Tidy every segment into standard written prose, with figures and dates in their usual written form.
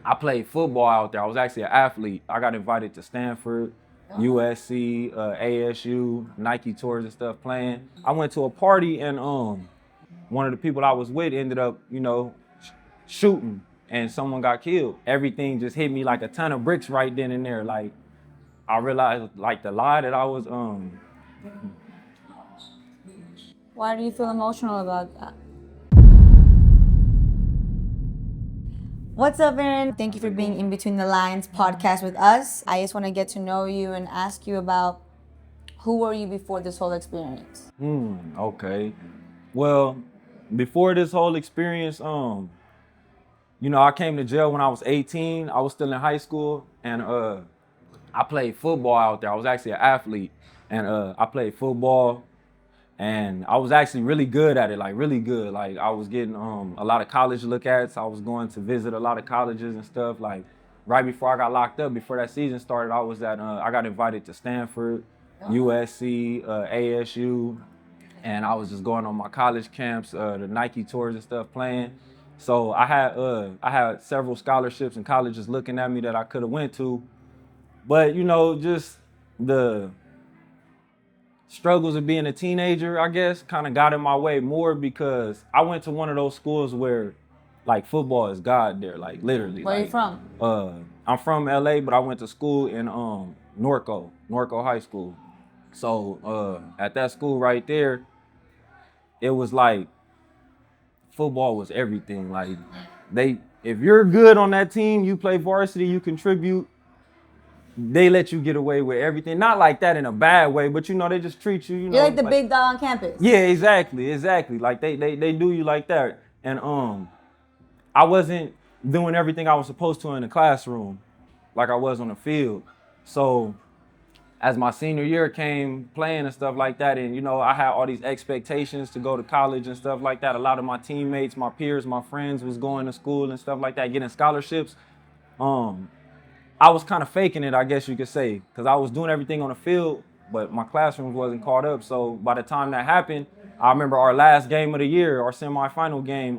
I played football out there. I was actually an athlete. I got invited to Stanford, USC, ASU, Nike tours and stuff playing. I went to a party and one of the people I was with ended up, shooting and someone got killed. Everything just hit me like a ton of bricks right then and there. Like I realized like the lie that I was Why do you feel emotional about that? What's up, Aaron? Thank you for being in Between the Lines podcast with us. I just want to get to know you and ask you about who were you before this whole experience? Okay. Well, before this whole experience, I came to jail when I was 18. I was still in high school and I played football out there. I was actually an athlete and I played football and I was actually really good at it, like really good. Like I was getting a lot of college look-ats. I was going to visit a lot of colleges and stuff. Like right before I got locked up, before that season started, I got invited to Stanford, USC, ASU, and I was just going on my college camps, the Nike tours and stuff playing. So I had several scholarships and colleges looking at me that I could have went to, but just the struggles of being a teenager, I guess, kind of got in my way more because I went to one of those schools where like football is God there, like literally. Where are you Like, from? I'm from LA, but I went to school in Norco High School. So at that school right there, it was like football was everything. Like if you're good on that team, you play varsity, you contribute, they let you get away with everything. Not like that in a bad way, but they just treat you, You're like the big dog on campus. Yeah, exactly. Like they do you like that. And I wasn't doing everything I was supposed to in the classroom like I was on the field. So as my senior year came playing and stuff like that, and I had all these expectations to go to college and stuff like that. A lot of my teammates, my peers, my friends was going to school and stuff like that, getting scholarships. I was kind of faking it, I guess you could say, because I was doing everything on the field, but my classroom wasn't caught up. So by the time that happened, I remember our last game of the year, our semifinal game.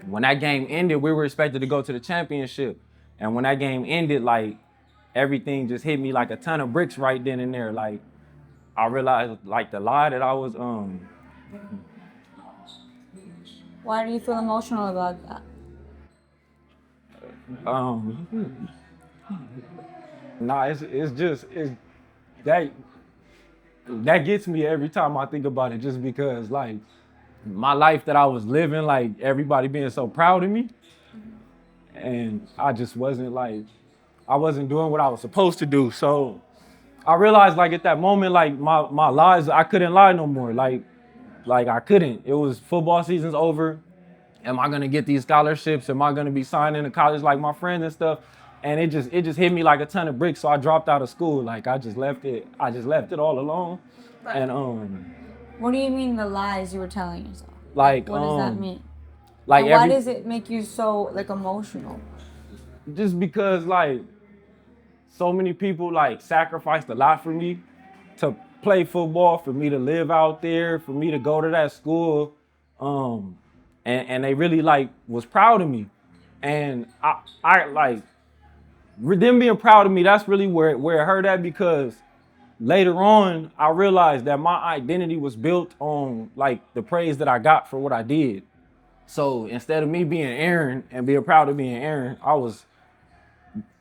When that game ended, we were expected to go to the championship, and when that game ended, like everything just hit me like a ton of bricks right then and there. Like I realized like the lie that I was Why do you feel emotional about that? nah, it's that that gets me every time I think about it, just because like my life that I was living, like everybody being so proud of me, and I wasn't doing what I was supposed to do. So I realized like at that moment, like my lies, I couldn't lie no more. Like I couldn't. It was football season's over. Am I gonna get these scholarships? Am I gonna be signing to college like my friends and stuff? And it just hit me like a ton of bricks. So I dropped out of school. Like I just left it all alone. And What do you mean the lies you were telling yourself? like What does that mean? like And why every does it make you so like emotional? just because like so many people like sacrificed a lot for me to play football, for me to live out there, for me to go to that school. And they really like was proud of me. And I like them being proud of me, that's really where it hurt at, because later on I realized that my identity was built on like the praise that I got for what I did. So instead of me being Aaron and being proud of being Aaron, I was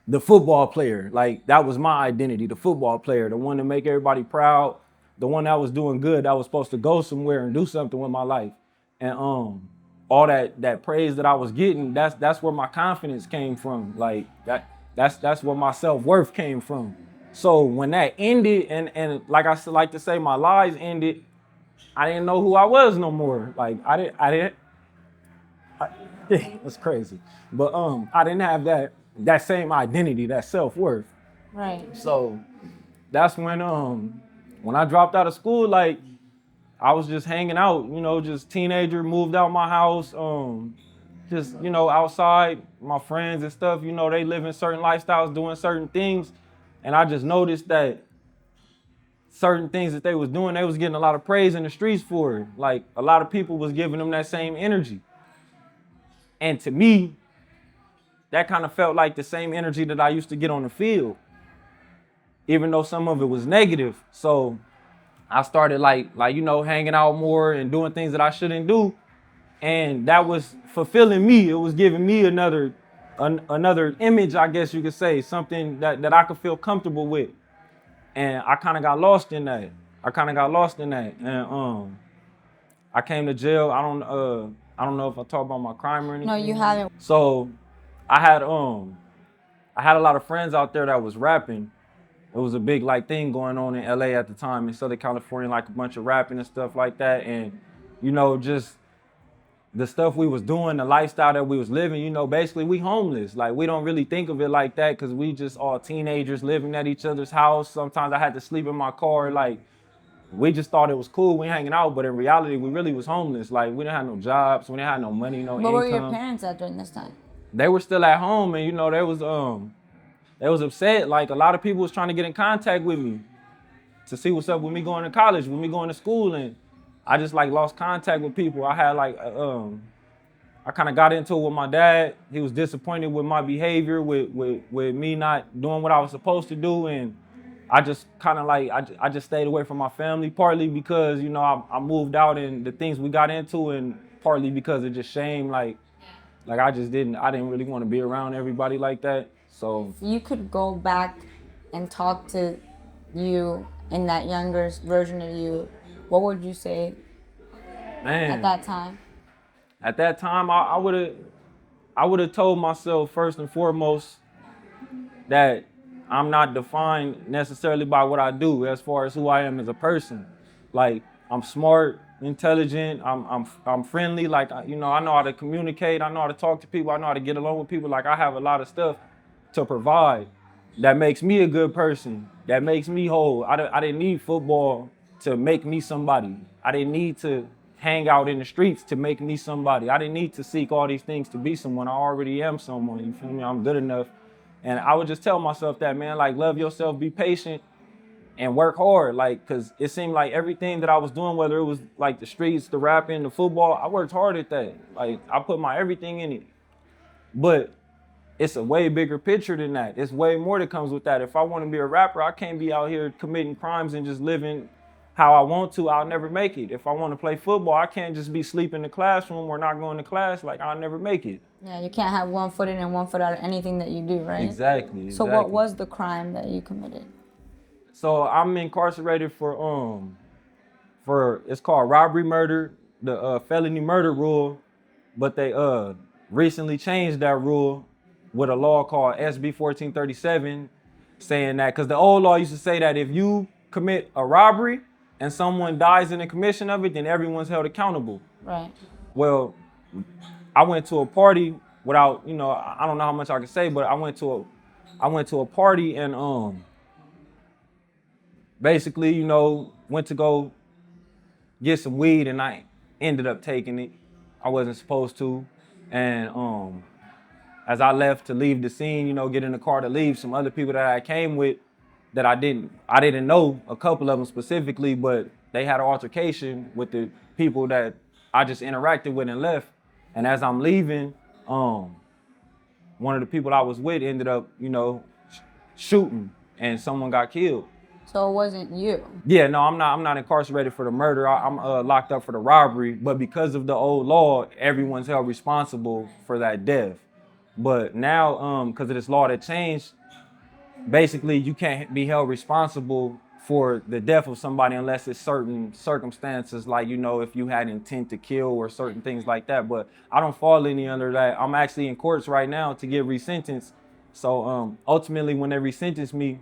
the football player. Like that was my identity, the football player, the one to make everybody proud, the one that was doing good, that was supposed to go somewhere and do something with my life. And all that praise that I was getting, that's where my confidence came from. Like that's where my self-worth came from. So when that ended, and like I like to say, my lies ended, I didn't know who I was no more. Like I didn't it's crazy. But I didn't have that same identity, that self-worth. Right. So that's when I dropped out of school, like I was just hanging out, just teenager, moved out my house, just, outside, my friends and stuff, they live in certain lifestyles, doing certain things. And I just noticed that certain things that they was doing, they was getting a lot of praise in the streets for it. Like a lot of people was giving them that same energy. And to me, that kind of felt like the same energy that I used to get on the field, even though some of it was negative. So I started hanging out more and doing things that I shouldn't do. And that was fulfilling me. It was giving me another image, I guess you could say, something that I could feel comfortable with. And I kind of got lost in that. And I came to jail. I don't know if I talk about my crime or anything. No, you haven't. So I had a lot of friends out there that was rapping. It was a big thing going on in LA at the time, in Southern California, a bunch of rapping and stuff like that. And just the stuff we was doing, the lifestyle that we was living, basically we homeless. We don't really think of it like that because we just all teenagers living at each other's house. Sometimes I had to sleep in my car. We just thought it was cool, we hanging out, but in reality, we really was homeless. We didn't have no jobs, we didn't have no money, no income. What were your parents at during this time? They were still at home, and they was upset. A lot of people was trying to get in contact with me to see what's up with me going to college, with me going to school, and I just lost contact with people. I had I kind of got into it with my dad. He was disappointed with my behavior, with me not doing what I was supposed to do, and I just kind of I just stayed away from my family, partly because I moved out and the things we got into, and partly because of just shame. I didn't really want to be around everybody like that. So if you could go back and talk to you in that younger version of you, what would you say at that time? At that time, I would have told myself first and foremost that I'm not defined necessarily by what I do as far as who I am as a person. I'm smart, intelligent, I'm friendly, I know how to communicate, I know how to talk to people, I know how to get along with people. I have a lot of stuff to provide that makes me a good person, that makes me whole. I didn't need football to make me somebody. I didn't need to hang out in the streets to make me somebody. I didn't need to seek all these things to be someone. I already am someone, you feel me? I'm good enough. And I would just tell myself that, man, love yourself, be patient, and work hard. Cause it seemed like everything that I was doing, whether it was the streets, the rapping, the football, I worked hard at that. I put my everything in it. But it's a way bigger picture than that. It's way more that comes with that. If I want to be a rapper, I can't be out here committing crimes and just living how I want to. I'll never make it. If I want to play football, I can't just be sleeping in the classroom or not going to class. I'll never make it. Yeah, you can't have one foot in and one foot out of anything that you do, right? Exactly. So what was the crime that you committed? So I'm incarcerated for it's called robbery murder, the felony murder rule, but they recently changed that rule with a law called SB 1437, saying that, because the old law used to say that if you commit a robbery and someone dies in the commission of it, then everyone's held accountable. Right. Well, I went to a party without, I don't know how much I can say, but I went to a party and basically, went to go get some weed, and I ended up taking it. I wasn't supposed to. And as I left to leave the scene, get in the car to leave, some other people that I came with that I didn't know, a couple of them specifically, but they had an altercation with the people that I just interacted with and left. And as I'm leaving, one of the people I was with ended up, shooting, and someone got killed. So it wasn't you? Yeah, no, I'm not incarcerated for the murder. I'm locked up for the robbery. But because of the old law, everyone's held responsible for that death. But now, because of this law that changed, basically you can't be held responsible for the death of somebody unless it's certain circumstances, if you had intent to kill or certain things like that. But I don't fall any under that. I'm actually in courts right now to get resentenced. So ultimately, when they resentence me,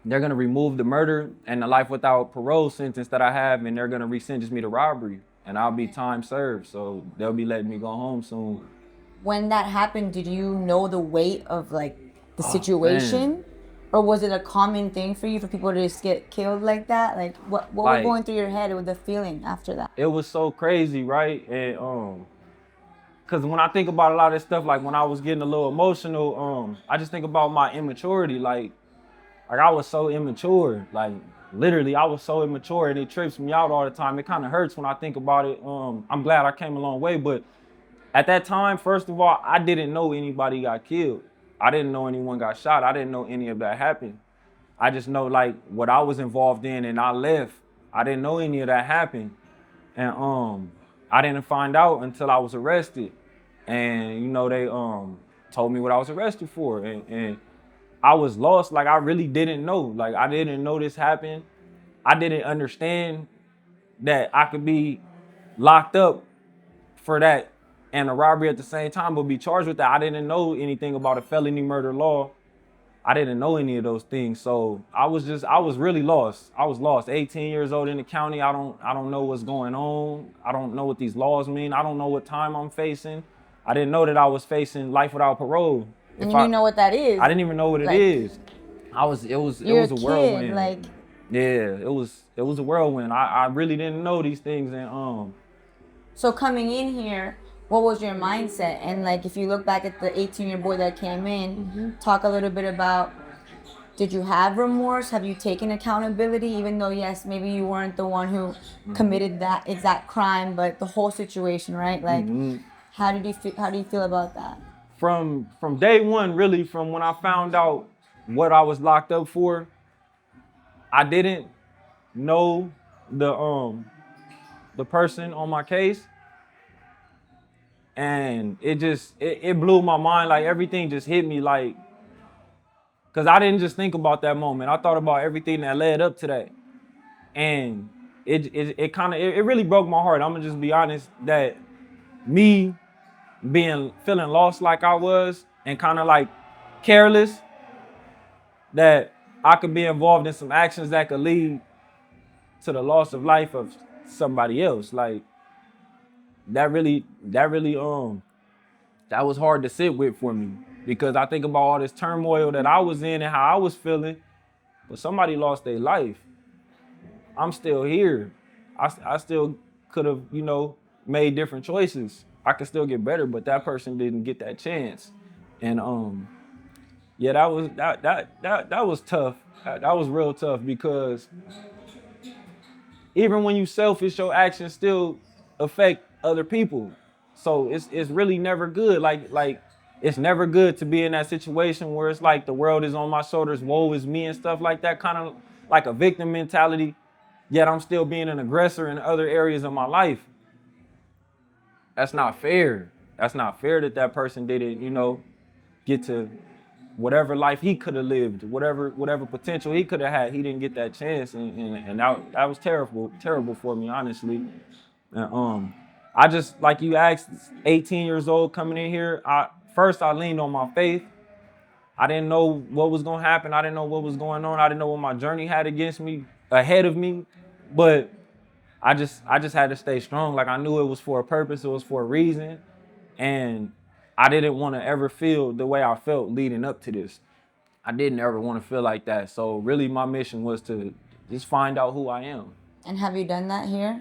they're gonna remove the murder and the life without parole sentence that I have, and they're gonna resentence me to robbery, and I'll be time served. So they'll be letting me go home soon. When that happened, did you know the weight of the situation? Or was it a common thing for you for people to just get killed like that? What was going through your head with the feeling after that? It was so crazy, right? And because when I think about a lot of this stuff, when I was getting a little emotional, I just think about my immaturity. I was so immature. Literally, I was so immature, and it trips me out all the time. It kind of hurts when I think about it. I'm glad I came a long way, but At that time, first of all, I didn't know anybody got killed. I didn't know anyone got shot. I didn't know any of that happened. I just know like what I was involved in and I left. I didn't know any of that happened. And I didn't find out until I was arrested. And you know, they told me what I was arrested for. And I was lost. Like I really didn't know. Like I didn't know this happened. I didn't understand that I could be locked up for that and a robbery at the same time, but be charged with that. I didn't know anything about a felony murder law. I didn't know any of those things. So I was really lost. I was lost. 18 years old in the county. I don't know what's going on. I don't know what these laws mean. I don't know what time I'm facing. I didn't know that I was facing life without parole. And you didn't know what that is. I didn't even know what it is. It was a whirlwind. Like, yeah, it was a whirlwind. I really didn't know these things. And so coming in here, what was your mindset? And like, if you look back at the 18-year boy that came in, talk a little bit about, did you have remorse? Have you taken accountability? Even though, yes, maybe you weren't the one who committed that exact crime, but the whole situation, right? Like, how do you feel about that? From day one, really, from when I found out what I was locked up for, I didn't know the person on my case. And it blew my mind. Like everything just hit me, like, cause I didn't just think about that moment. I thought about everything that led up to that. And it really broke my heart. I'm gonna just be honest that me feeling lost like I was and kind of like careless, that I could be involved in some actions that could lead to the loss of life of somebody else. Like that was hard to sit with for me, because I think about all this turmoil that I was in and how I was feeling, but somebody lost their life. I'm still here. I still could have, made different choices. I could still get better, but that person didn't get that chance. And yeah, that was tough. That was real tough, because even when you selfish, your actions still affect other people. So it's really never good. Like it's never good to be in that situation where it's like the world is on my shoulders, woe is me and stuff like that, kind of like a victim mentality, yet I'm still being an aggressor in other areas of my life. That's not fair. That's not fair that person didn't, get to whatever life he could have lived, whatever potential he could have had. He didn't get that chance, and that was terrible for me, honestly. And I just, like you asked, 18 years old coming in here, first I leaned on my faith. I didn't know what was gonna happen. I didn't know what was going on. I didn't know what my journey had ahead of me, but I just had to stay strong. Like I knew it was for a purpose, it was for a reason, and I didn't want to ever feel the way I felt leading up to this. I didn't ever want to feel like that. So really my mission was to just find out who I am. And have you done that here?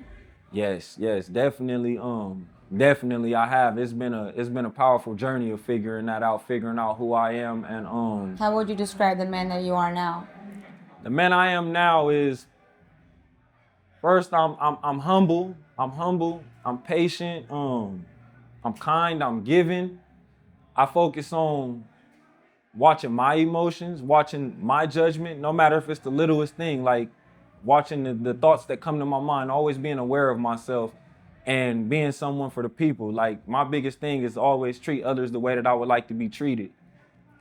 Yes, definitely. Definitely I have. It's been a powerful journey of figuring that out, figuring out who I am. And how would you describe the man that you are now? The man I am now is, first, I'm humble. I'm patient. I'm kind. I'm giving. I focus on watching my emotions, watching my judgment, no matter if it's the littlest thing, like watching the thoughts that come to my mind, always being aware of myself and being someone for the people. Like my biggest thing is always treat others the way that I would like to be treated.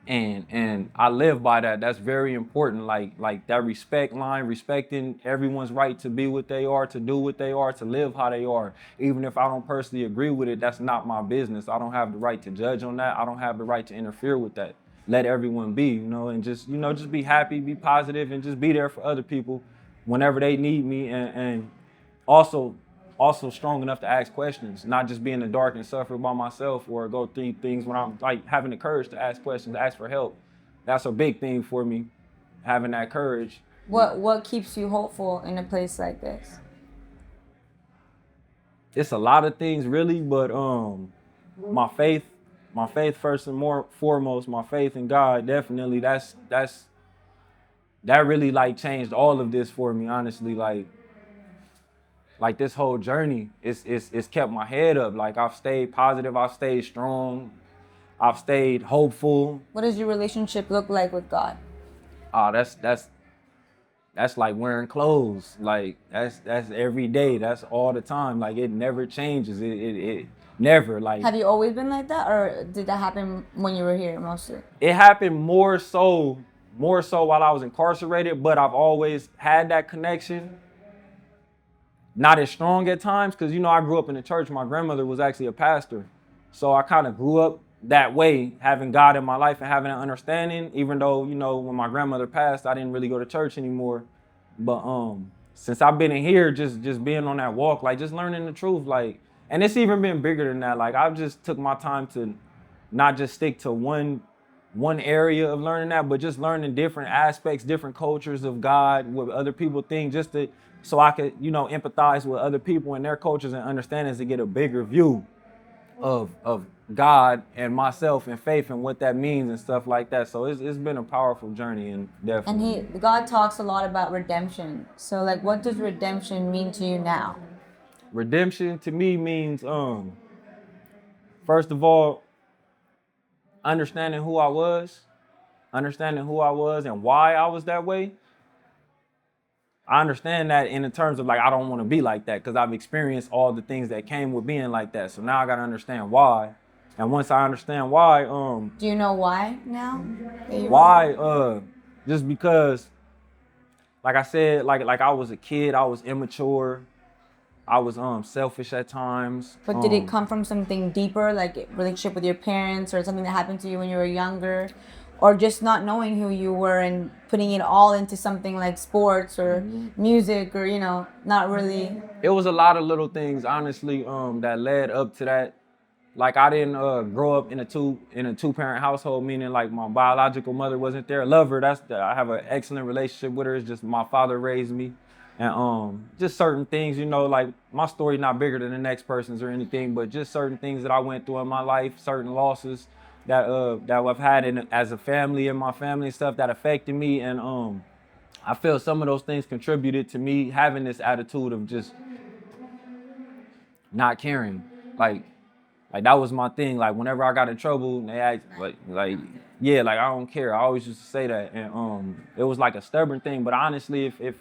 And I live by that. That's very important. Like that respect line, respecting everyone's right to be what they are, to do what they are, to live how they are. Even if I don't personally agree with it, that's not my business. I don't have the right to judge on that. I don't have the right to interfere with that. Let everyone be, and just be happy, be positive, and just be there for other people whenever they need me. And also strong enough to ask questions, not just be in the dark and suffer by myself, or go through things when I'm like having the courage to ask questions, to ask for help. That's a big thing for me, having that courage. What keeps you hopeful in a place like this? It's a lot of things really, but my faith first and foremost, my faith in God, definitely that really like changed all of this for me, honestly. Like like this whole journey, it's kept my head up. Like I've stayed positive, I've stayed strong, I've stayed hopeful. What does your relationship look like with God? That's like wearing clothes. Like that's every day. That's all the time. Like it never changes. It never like. Have you always been like that, or did that happen when you were here mostly? It happened more so while I was incarcerated, but I've always had that connection. Not as strong at times, because I grew up in the church. My grandmother was actually a pastor. So I kind of grew up that way, having God in my life and having an understanding, even though, when my grandmother passed, I didn't really go to church anymore. But since I've been in here, just being on that walk, like just learning the truth, like, and it's even been bigger than that. Like I've just took my time to not just stick to one area of learning that, but just learning different aspects, different cultures of God, what other people think, so I could, empathize with other people and their cultures and understandings to get a bigger view of God and myself and faith and what that means and stuff like that. So it's been a powerful journey, and definitely. And God talks a lot about redemption. So like, what does redemption mean to you now? Redemption to me means, first of all, understanding who I was and why I was that way. I understand that in the terms of like, I don't want to be like that because I've experienced all the things that came with being like that. So now I got to understand why. And once I understand why, do you know why now? Why? Just because, like I said, like I was a kid, I was immature, I was selfish at times. But did it come from something deeper, like a relationship with your parents or something that happened to you when you were younger? Or just not knowing who you were and putting it all into something like sports or music or, not really? It was a lot of little things, honestly, that led up to that. Like I didn't grow up in a two-parent household, meaning like my biological mother wasn't there. Love her. I have an excellent relationship with her. It's just my father raised me. And just certain things, like my story not bigger than the next person's or anything, but just certain things that I went through in my life, certain losses that I've had as a family and my family and stuff that affected me. And I feel some of those things contributed to me having this attitude of just not caring. Like that was my thing. Like whenever I got in trouble, they asked I don't care. I always used to say that. And it was like a stubborn thing. But honestly, if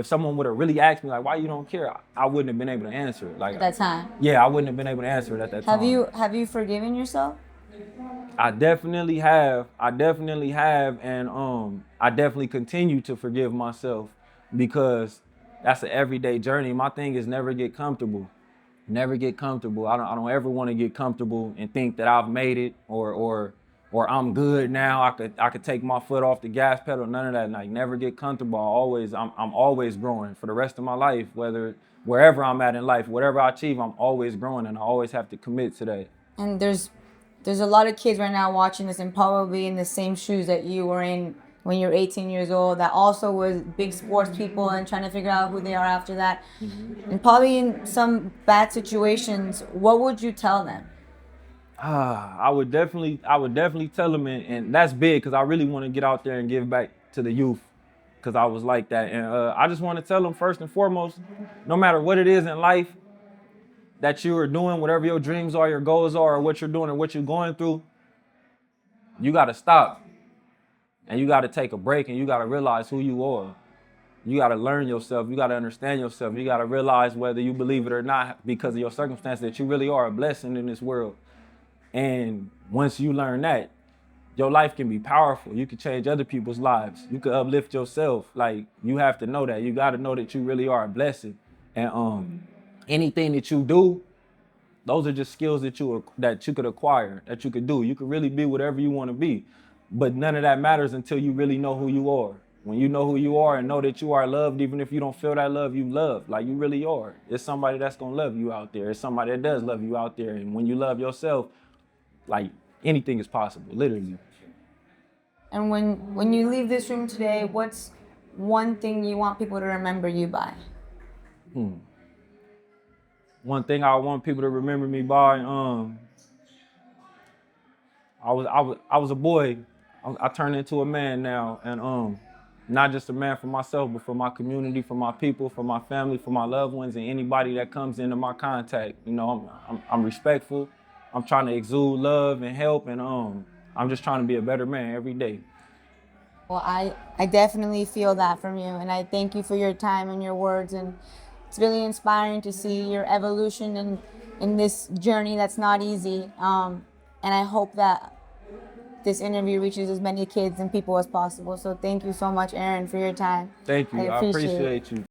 someone would have really asked me like why you don't care, I wouldn't have been able to answer it. Like at that time. Yeah, I wouldn't have been able to answer it at that time. Have you forgiven yourself? I definitely have, and I definitely continue to forgive myself because that's an everyday journey. My thing is never get comfortable. Never get comfortable. I don't ever want to get comfortable and think that I've made it or I'm good now. I could take my foot off the gas pedal. None of that. Like never get comfortable. I'm always growing for the rest of my life. Wherever I'm at in life, whatever I achieve, I'm always growing, and I always have to commit to that. And there's a lot of kids right now watching this and probably in the same shoes that you were in when you were 18 years old that also was big sports people and trying to figure out who they are after that. And probably in some bad situations, what would you tell them? I would definitely tell them, and that's big because I really want to get out there and give back to the youth because I was like that. And I just want to tell them first and foremost, no matter what it is in life that you are doing, whatever your dreams are, your goals are, or what you're doing or what you're going through, you got to stop. And you got to take a break and you got to realize who you are. You got to learn yourself. You got to understand yourself. You got to realize whether you believe it or not because of your circumstance that you really are a blessing in this world. And once you learn that, your life can be powerful. You can change other people's lives. You can uplift yourself. Like you have to know that. You got to know that you really are a blessing. And anything that you do, those are just skills that you could acquire, that you could do. You could really be whatever you want to be. But none of that matters until you really know who you are. When you know who you are and know that you are loved, even if you don't feel that love, you love. Like you really are. It's somebody that's going to love you out there. It's somebody that does love you out there. And when you love yourself, like anything is possible, literally. And when you leave this room today, what's one thing you want people to remember you by? One thing I want people to remember me by, I was a boy. I turned into a man now, and not just a man for myself, but for my community, for my people, for my family, for my loved ones, and anybody that comes into my contact. You know, I'm respectful. I'm trying to exude love and help, and I'm just trying to be a better man every day. Well, I definitely feel that from you, and I thank you for your time and your words, and it's really inspiring to see your evolution in this journey that's not easy. And I hope that this interview reaches as many kids and people as possible. So thank you so much, Aaron, for your time. Thank you. I appreciate it. appreciate you.